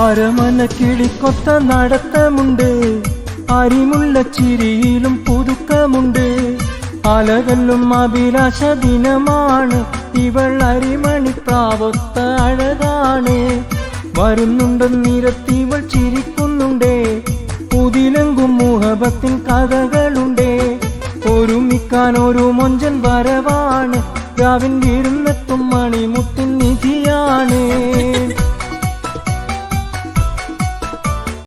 അരമന കിളിക്കൊത്ത നടത്തമുണ്ട്, അരിമുള്ള ചിരിയിലും പുതുക്കമുണ്ട്. അലകല്ലും അഭിലാഷ ദിനമാണ്, ഇവൾ അരിമണിപ്രാവൊത്ത അഴകാണ്. വരുന്നുണ്ടെന്നിരത്തിവൾ ചിരിക്കുന്നുണ്ടേ, പുതിലെങ്കും മുഹബത്തിൻ കഥകളുണ്ടേ. ഒരുമിക്കാൻ ഒരു മൊഞ്ചൻ വരവാണ്, രാവിൻ